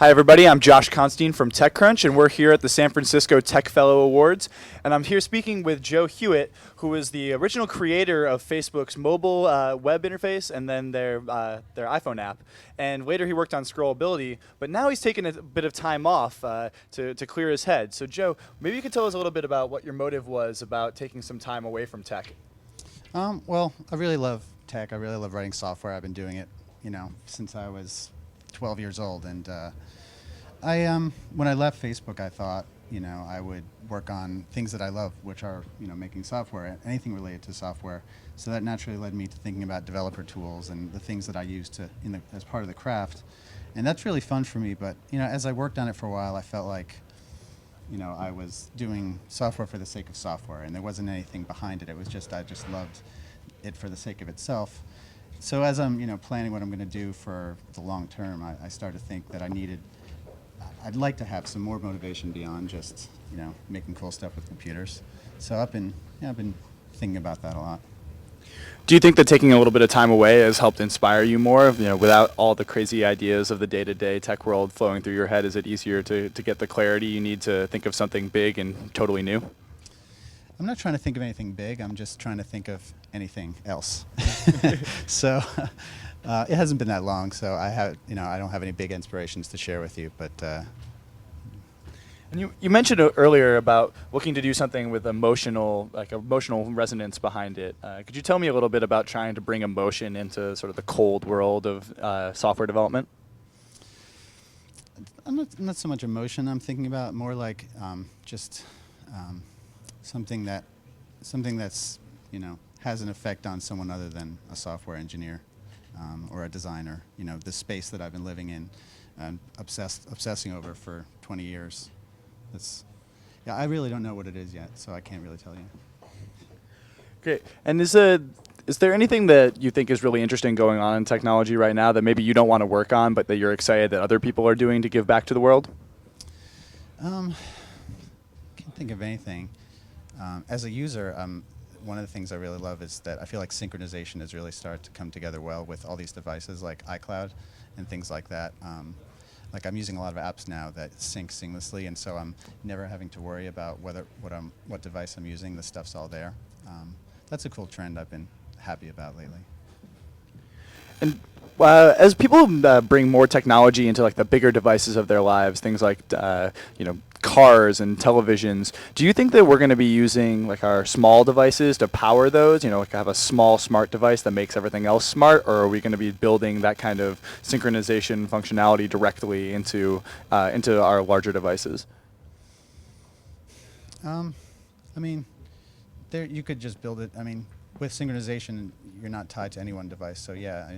Hi everybody, I'm Josh Constine from TechCrunch, and we're here at the San Francisco TechFellow Awards. And I'm here speaking with Joe Hewitt, who is the original creator of Facebook's mobile web interface and then their iPhone app. And later he worked on scrollability, but now he's taken a bit of time off to clear his head. So Joe, maybe you could tell us a little bit about what your motive was about taking some time away from tech. Well, I really love tech. I really love writing software. I've been doing it, since I was 12 years old. And when I left Facebook, I thought, I would work on things that I love, which are, making software, anything related to software. So that naturally led me to thinking about developer tools and the things that I use as part of the craft. And that's really fun for me. But, as I worked on it for a while, I felt like, I was doing software for the sake of software, and there wasn't anything behind it. It was just, I just loved it for the sake of itself. So as I'm, planning what I'm going to do for the long term, I started to think that I'd like to have some more motivation beyond just, making cool stuff with computers. So I've been thinking about that a lot. Do you think that taking a little bit of time away has helped inspire you more? Without all the crazy ideas of the day-to-day tech world flowing through your head, is it easier to get the clarity you need to think of something big and totally new? I'm not trying to think of anything big. I'm just trying to think of anything else. So it hasn't been that long, so I don't have any big inspirations to share with you. But and you mentioned earlier about looking to do something with emotional resonance behind it. Could you tell me a little bit about trying to bring emotion into sort of the cold world of software development? Not so much emotion. I'm thinking about more like just something that's has an effect on someone other than a software engineer or a designer. The space that I've been living in and obsessing over for 20 years. I really don't know what it is yet, so I can't really tell you. Great. And is there anything that you think is really interesting going on in technology right now that maybe you don't want to work on, but that you're excited that other people are doing to give back to the world? Can't think of anything. As a user, one of the things I really love is that I feel like synchronization has really started to come together well with all these devices like iCloud and things like that. Like I'm using a lot of apps now that sync seamlessly, and so I'm never having to worry about what device I'm using. The stuff's all there. That's a cool trend I've been happy about lately. And as people bring more technology into like the bigger devices of their lives, things like cars and televisions, do you think that we're going to be using like our small devices to power those? Like have a small smart device that makes everything else smart, or are we going to be building that kind of synchronization functionality directly into our larger devices? You could just build it. With synchronization, you're not tied to any one device. So yeah,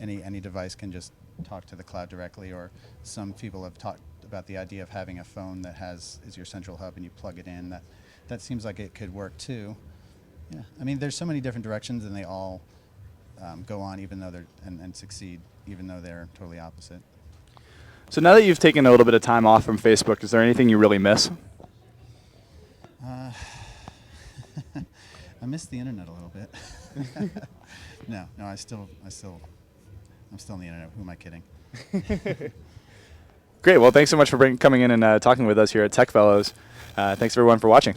any device can just talk to the cloud directly. Or some people have talked about the idea of having a phone that is your central hub, and you plug it in. That seems like it could work too. Yeah, there's so many different directions, and they all go on even though and succeed even though they're totally opposite. So now that you've taken a little bit of time off from Facebook, is there anything you really miss? I miss the internet a little bit. No, I'm still on the internet. Who am I kidding? Great. Well, thanks so much for coming in and talking with us here at TechFellows. Thanks everyone for watching.